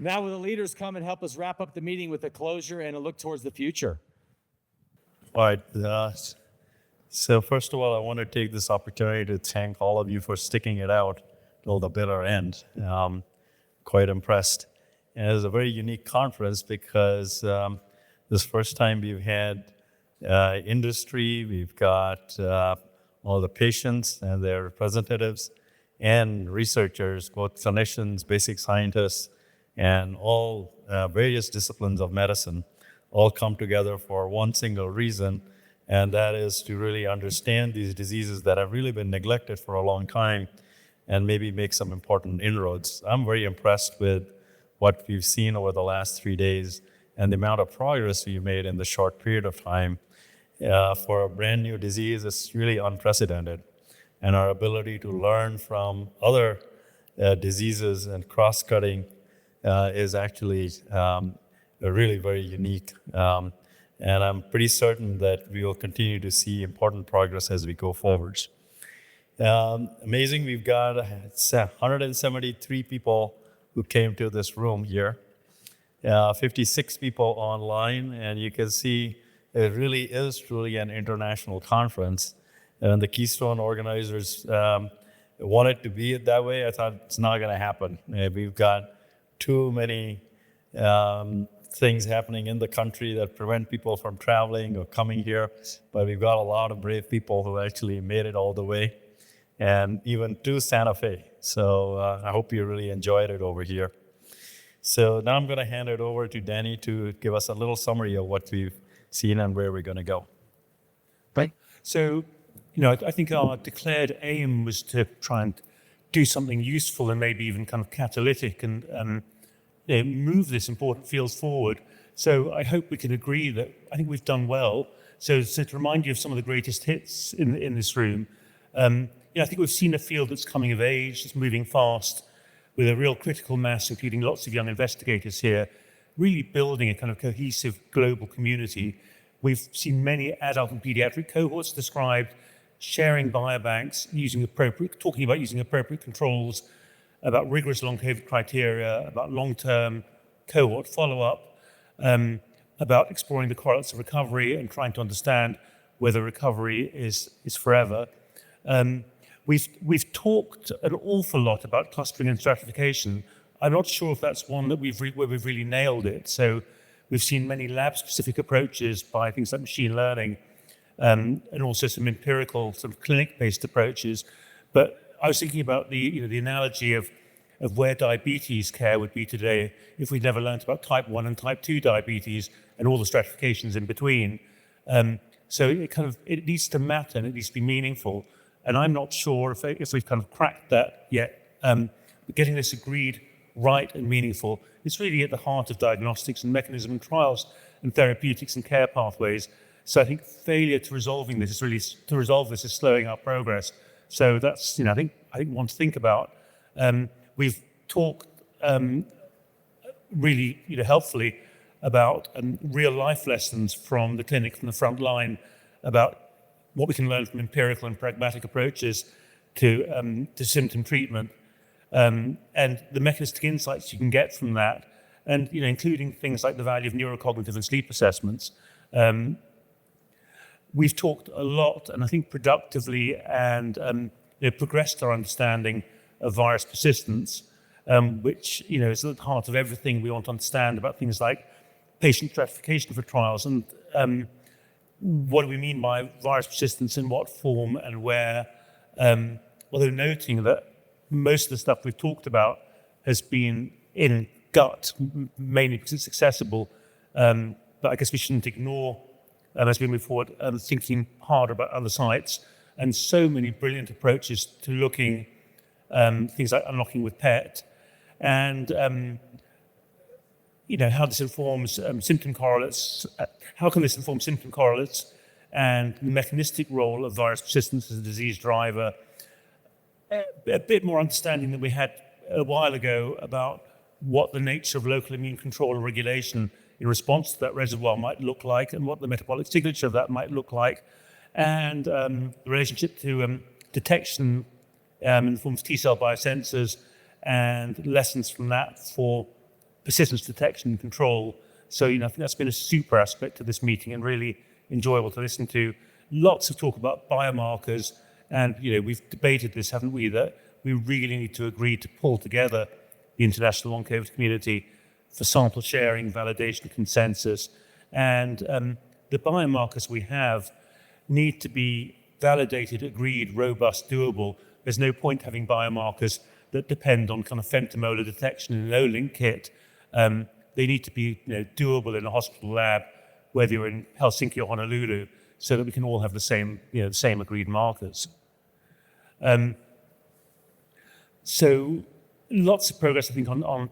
Now will the leaders come and help us wrap up the meeting with a closure and a look towards the future? All right. So first of all, I want to take this opportunity to thank all of you for sticking it out till the bitter end. Quite impressed. And it was a very unique conference because this first time we've had industry, we've got all the patients and their representatives and researchers, both clinicians, basic scientists, and all various disciplines of medicine all come together for one single reason, and that is to really understand these diseases that have really been neglected for a long time and maybe make some important inroads. I'm very impressed with what we've seen over the last 3 days and the amount of progress we've made in the short period of time. For a brand new disease, it's really unprecedented. And our ability to learn from other diseases and cross-cutting is actually really very unique. And I'm pretty certain that we will continue to see important progress as we go forward. Amazing, we've got 173 people who came to this room here, 56 people online, and you can see it really is truly an international conference. And the Keystone organizers wanted to be it that way. I thought it's not going to happen. We've got too many things happening in the country that prevent people from traveling or coming here, but we've got a lot of brave people who actually made it all the way, and even to Santa Fe. So I hope you really enjoyed it over here. So now I'm going to hand it over to Danny to give us a little summary of what we've seen and where we're going to go. Right. So, I think our declared aim was to try and do something useful and maybe even kind of catalytic and move this important field forward. So I hope we can agree that I think we've done well. So to remind you of some of the greatest hits in this room, I think we've seen a field that's coming of age, that's moving fast, with a real critical mass, including lots of young investigators here, really building a kind of cohesive global community. We've seen many adult and pediatric cohorts described, sharing biobanks, talking about using appropriate controls, about rigorous long COVID criteria, about long-term cohort follow-up, about exploring the correlates of recovery and trying to understand whether recovery is forever. We've talked an awful lot about clustering and stratification. I'm not sure if that's one that where we've really nailed it. So we've seen many lab-specific approaches by things like machine learning, and also some empirical, sort of clinic-based approaches. But I was thinking about the analogy of where diabetes care would be today if we'd never learned about type 1 and type 2 diabetes and all the stratifications in between. So it needs to matter and it needs to be meaningful. And I'm not sure if we've kind of cracked that yet. But getting this agreed right and meaningful is really at the heart of diagnostics and mechanism and trials and therapeutics and care pathways. So I think failure to resolve this is slowing our progress. So that's I think one to think about. We've talked really helpfully about real life lessons from the clinic, from the front line, about what we can learn from empirical and pragmatic approaches to symptom treatment, and the mechanistic insights you can get from that, and including things like the value of neurocognitive and sleep assessments. We've talked a lot, and I think productively, and progressed our understanding of virus persistence, which is at the heart of everything we want to understand about things like patient stratification for trials, and what do we mean by virus persistence, in what form and where, although noting that most of the stuff we've talked about has been in gut, mainly because it's accessible, but I guess we shouldn't ignore, as we move forward, thinking harder about other sites, and so many brilliant approaches to looking things like unlocking with PET, and how this informs symptom correlates. How can this inform symptom correlates and the mechanistic role of virus persistence as a disease driver? A bit more understanding than we had a while ago about what the nature of local immune control and regulation in response to that reservoir might look like, and what the metabolic signature of that might look like, and the relationship to detection in the form of T-cell biosensors, and lessons from that for persistence detection and control. So, I think that's been a super aspect of this meeting and really enjoyable to listen to. Lots of talk about biomarkers, and we've debated this, haven't we, that we really need to agree to pull together the international long COVID community for sample sharing, validation, consensus, and the biomarkers we have need to be validated, agreed, robust, doable. There's no point having biomarkers that depend on kind of femtomolar detection in an O-link kit. They need to be doable in a hospital lab, whether you're in Helsinki or Honolulu, so that we can all have the same agreed markers. So lots of progress, I think, on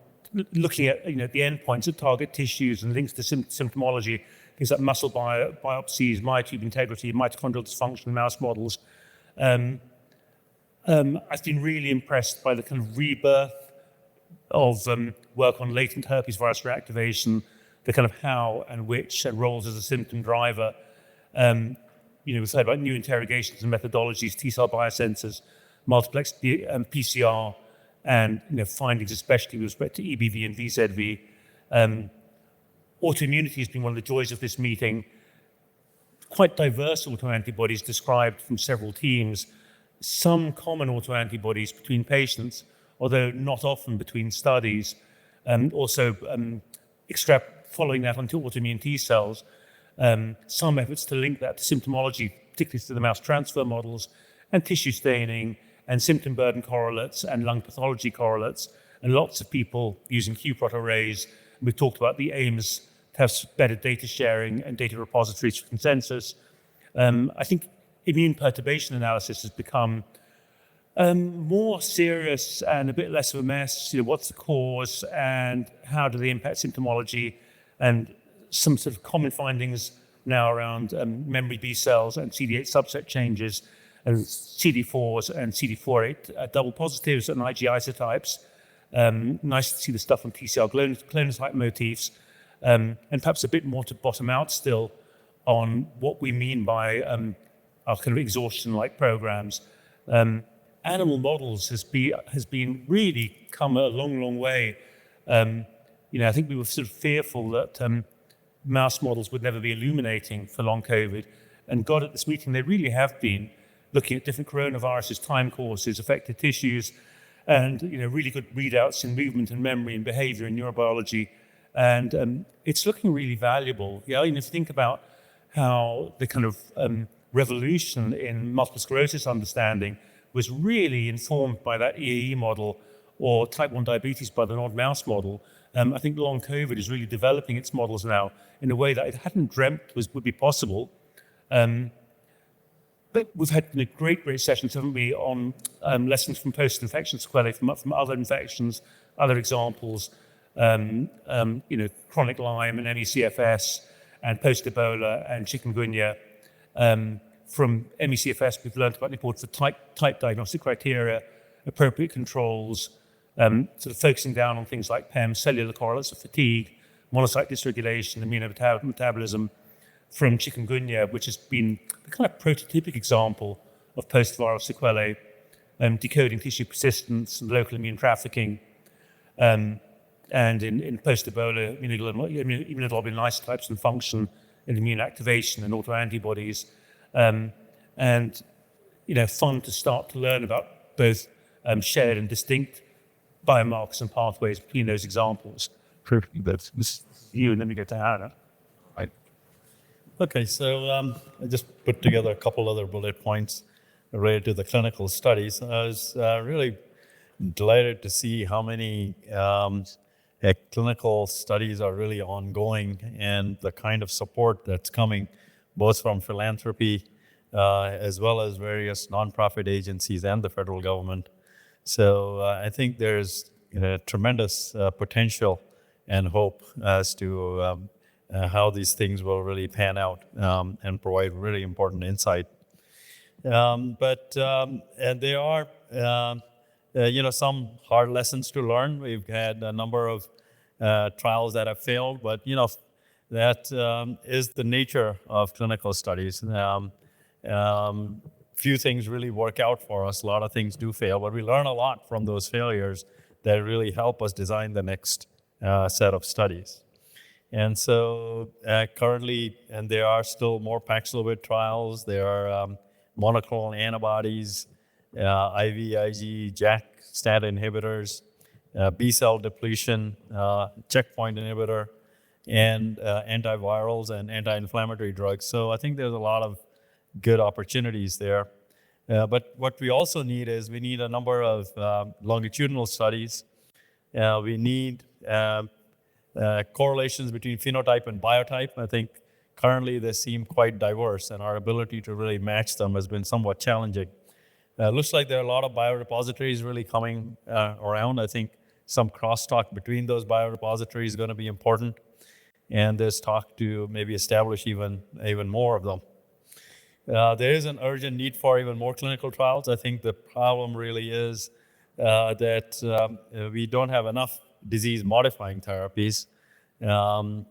looking at the endpoints of target tissues and links to symptomology, things like muscle biopsies, myotube integrity, mitochondrial dysfunction in mouse models. I've been really impressed by the kind of rebirth of work on latent herpes virus reactivation, the kind of how and which and roles as a symptom driver. We've heard about new interrogations and methodologies, T-cell biosensors, multiplex PCR, and findings especially with respect to EBV and VZV. Autoimmunity has been one of the joys of this meeting. Quite diverse autoantibodies described from several teams. Some common autoantibodies between patients, although not often between studies. Also, following that onto autoimmune T cells. Some efforts to link that to symptomology, particularly to the mouse transfer models, and tissue staining, and symptom burden correlates, and lung pathology correlates, and lots of people using qProt arrays. We've talked about the aims to have better data sharing and data repositories for consensus. I think immune perturbation analysis has become more serious and a bit less of a mess. What's the cause and how do they impact symptomology? And some sort of common findings now around memory B cells and CD8 subset changes, and CD4s and CD4/8 double positives and Ig isotypes. Nice to see the stuff on TCR clonotype motifs, and perhaps a bit more to bottom out still on what we mean by our kind of exhaustion-like programs. Animal models has been really come a long, long way. I think we were sort of fearful that mouse models would never be illuminating for long COVID, and God, at this meeting, they really have been looking at different coronaviruses, time courses, affected tissues, and really good readouts in movement and memory and behavior and neurobiology, and it's looking really valuable. If you think about how the kind of revolution in multiple sclerosis understanding was really informed by that EAE model, or type 1 diabetes by the NOD mouse model. I think long COVID is really developing its models now in a way that it hadn't dreamt would be possible. But we've had great sessions, haven't we, on lessons from post-infection sequelae from other infections, other examples, chronic Lyme and ME/CFS, and post-Ebola and chikungunya. From ME/CFS, we've learned about the importance of type diagnostic criteria, appropriate controls, sort of focusing down on things like PEM, cellular correlates of fatigue, monocyte dysregulation, immunometabolism. From chikungunya, which has been the kind of prototypic example of post-viral sequelae, decoding tissue persistence and local immune trafficking, and in post-Ebola, immunoglobulin isotypes and function and immune activation and autoantibodies. And fun to start to learn about both shared and distinct biomarkers and pathways between those examples. This is you, and then we go to Hannah. Right. Okay, so I just put together a couple other bullet points related to the clinical studies. I was really delighted to see how many clinical studies are really ongoing, and the kind of support that's coming both from philanthropy as well as various nonprofit agencies and the federal government. So I think there's tremendous potential and hope as to how these things will really pan out and provide really important insight. But there are some hard lessons to learn. We've had a number of trials that have failed, but that is the nature of clinical studies. Few things really work out for us. A lot of things do fail, but we learn a lot from those failures that really help us design the next set of studies. And so currently, and there are still more Paxlovid trials, there are monoclonal antibodies, IVIG, JAK STAT inhibitors, B-cell depletion, checkpoint inhibitor, and antivirals and anti-inflammatory drugs. So I think there's a lot of good opportunities there. But what we also need is we need a number of longitudinal studies. We need correlations between phenotype and biotype. I think currently they seem quite diverse, and our ability to really match them has been somewhat challenging. Looks like there are a lot of biorepositories really coming around. I think some crosstalk between those biorepositories is going to be important, and there's talk to maybe establish even more of them. There is an urgent need for even more clinical trials. I think the problem really is that we don't have enough disease-modifying therapies. So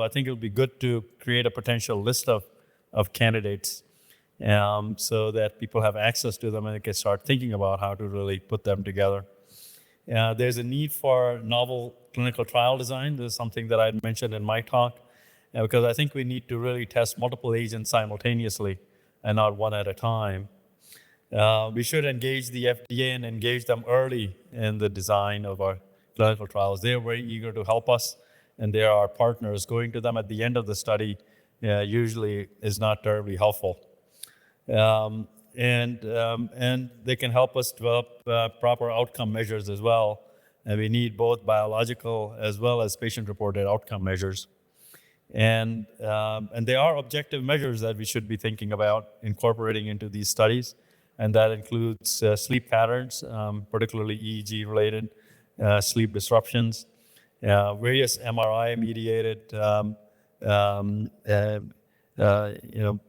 I think it would be good to create a potential list of candidates so that people have access to them and they can start thinking about how to really put them together. There's a need for novel clinical trial design. This is something that I mentioned in my talk, because I think we need to really test multiple agents simultaneously and not one at a time. We should engage the FDA and engage them early in the design of our clinical trials. They're very eager to help us, and they are our partners. Going to them at the end of the study usually is not terribly helpful. And they can help us develop proper outcome measures as well. And we need both biological as well as patient-reported outcome measures. And there are objective measures that we should be thinking about incorporating into these studies. And that includes sleep patterns, particularly EEG-related sleep disruptions, various MRI-mediated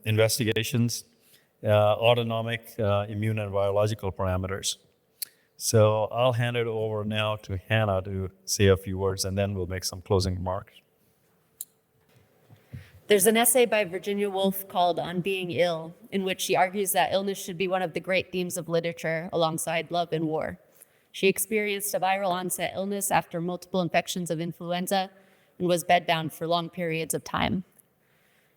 investigations, autonomic immune and biological parameters. So I'll hand it over now to Hannah to say a few words, and then we'll make some closing remarks. There's an essay by Virginia Woolf called On Being Ill, in which she argues that illness should be one of the great themes of literature alongside love and war. She experienced a viral onset illness after multiple infections of influenza and was bedbound for long periods of time.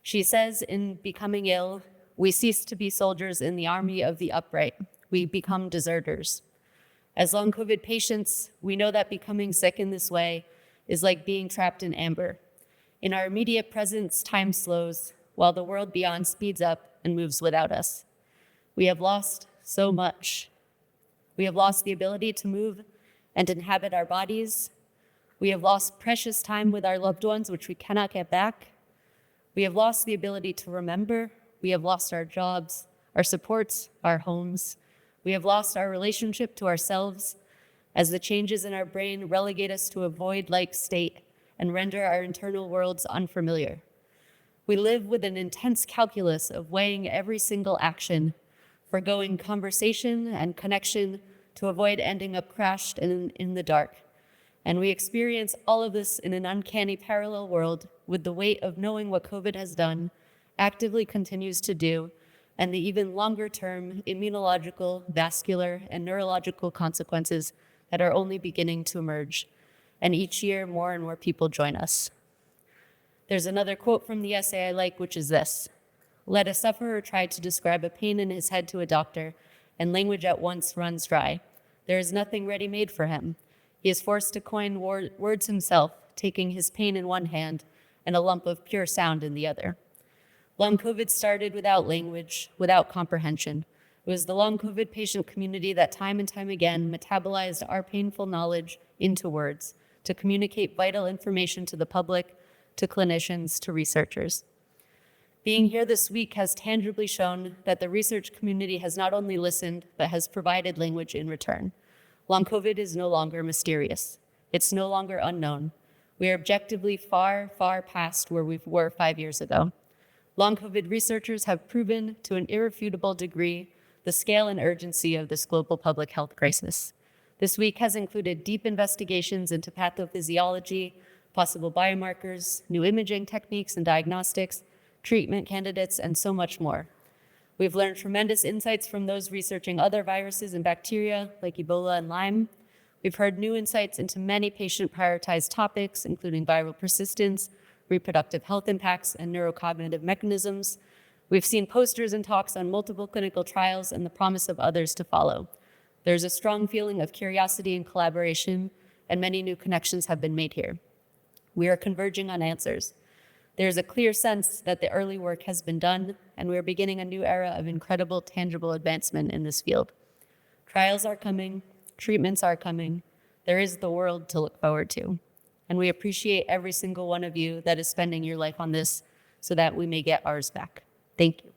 She says, in becoming ill, we cease to be soldiers in the army of the upright. We become deserters. As long COVID patients, we know that becoming sick in this way is like being trapped in amber. In our immediate presence, time slows, while the world beyond speeds up and moves without us. We have lost so much. We have lost the ability to move and inhabit our bodies. We have lost precious time with our loved ones, which we cannot get back. We have lost the ability to remember. We have lost our jobs, our supports, our homes. We have lost our relationship to ourselves as the changes in our brain relegate us to a void-like state and render our internal worlds unfamiliar. We live with an intense calculus of weighing every single action, forgoing conversation and connection to avoid ending up crashed in the dark. And we experience all of this in an uncanny parallel world with the weight of knowing what COVID has done, actively continues to do, and the even longer-term immunological, vascular, and neurological consequences that are only beginning to emerge. And each year, more and more people join us. There's another quote from the essay I like, which is this: "Let a sufferer try to describe a pain in his head to a doctor, and language at once runs dry. There is nothing ready-made for him. He is forced to coin words himself, taking his pain in one hand and a lump of pure sound in the other." Long COVID started without language, without comprehension. It was the long COVID patient community that time and time again metabolized our painful knowledge into words to communicate vital information to the public, to clinicians, to researchers. Being here this week has tangibly shown that the research community has not only listened, but has provided language in return. Long COVID is no longer mysterious. It's no longer unknown. We are objectively far, far past where we were 5 years ago. Long COVID researchers have proven to an irrefutable degree the scale and urgency of this global public health crisis. This week has included deep investigations into pathophysiology, possible biomarkers, new imaging techniques and diagnostics, treatment candidates, and so much more. We've learned tremendous insights from those researching other viruses and bacteria like Ebola and Lyme. We've heard new insights into many patient-prioritized topics, including viral persistence, reproductive health impacts, and neurocognitive mechanisms. We've seen posters and talks on multiple clinical trials and the promise of others to follow. There's a strong feeling of curiosity and collaboration, and many new connections have been made here. We are converging on answers. There's a clear sense that the early work has been done, and we are beginning a new era of incredible, tangible advancement in this field. Trials are coming, treatments are coming. There is the world to look forward to. And we appreciate every single one of you that is spending your life on this so that we may get ours back. Thank you.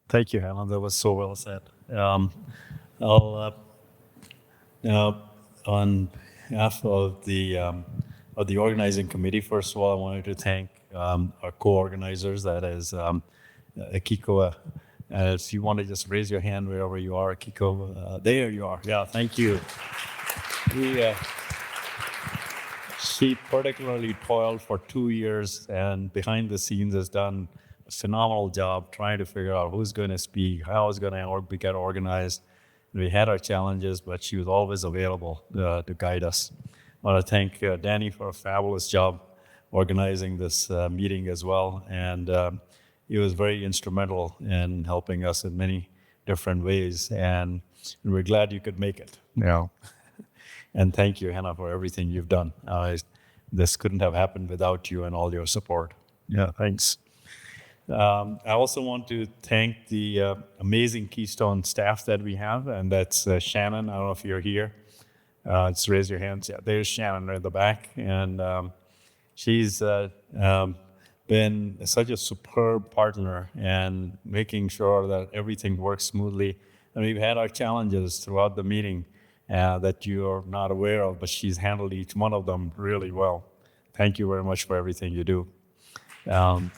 Thank you, Helen. That was so well said. I'll now, on behalf of the organizing committee, first of all, I wanted to thank our co-organizers, that is Akiko. If you want to just raise your hand wherever you are, Akiko, there you are. Yeah, thank you. She particularly toiled for 2 years and behind the scenes has done a phenomenal job trying to figure out who's going to speak, how it's going to get organized. We had our challenges, but she was always available to guide us. I want to thank Danny for a fabulous job organizing this meeting as well. And he was very instrumental in helping us in many different ways. And we're glad you could make it. Yeah. And thank you, Hannah, for everything you've done. This couldn't have happened without you and all your support. Yeah, thanks. I also want to thank the amazing Keystone staff that we have, and that's Shannon. I don't know if you're here. Just raise your hands. Yeah, there's Shannon right at the back. And she's been such a superb partner and making sure that everything works smoothly. And we've had our challenges throughout the meeting that you're not aware of, but she's handled each one of them really well. Thank you very much for everything you do. I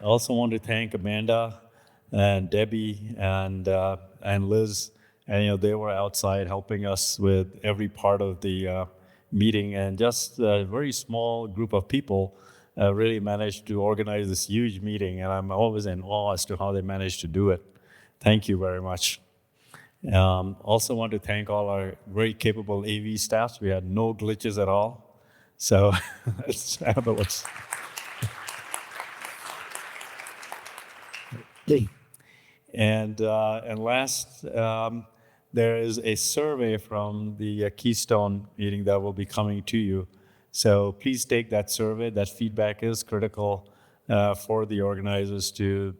also want to thank Amanda and Debbie and Liz. And they were outside helping us with every part of the meeting, and just a very small group of people really managed to organize this huge meeting. And I'm always in awe as to how they managed to do it. Thank you very much. Also want to thank all our very capable AV staffs. We had no glitches at all. So I don't know what's. And last, there is a survey from the Keystone meeting that will be coming to you. So please take that survey. That feedback is critical for the organizers to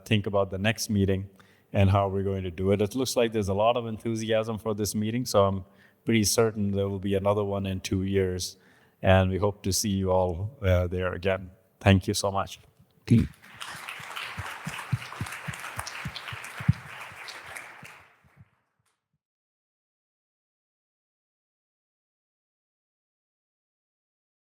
think about the next meeting and how we're going to do it. It looks like there's a lot of enthusiasm for this meeting, so I'm pretty certain there will be another one in 2 years. And we hope to see you all there again. Thank you so much.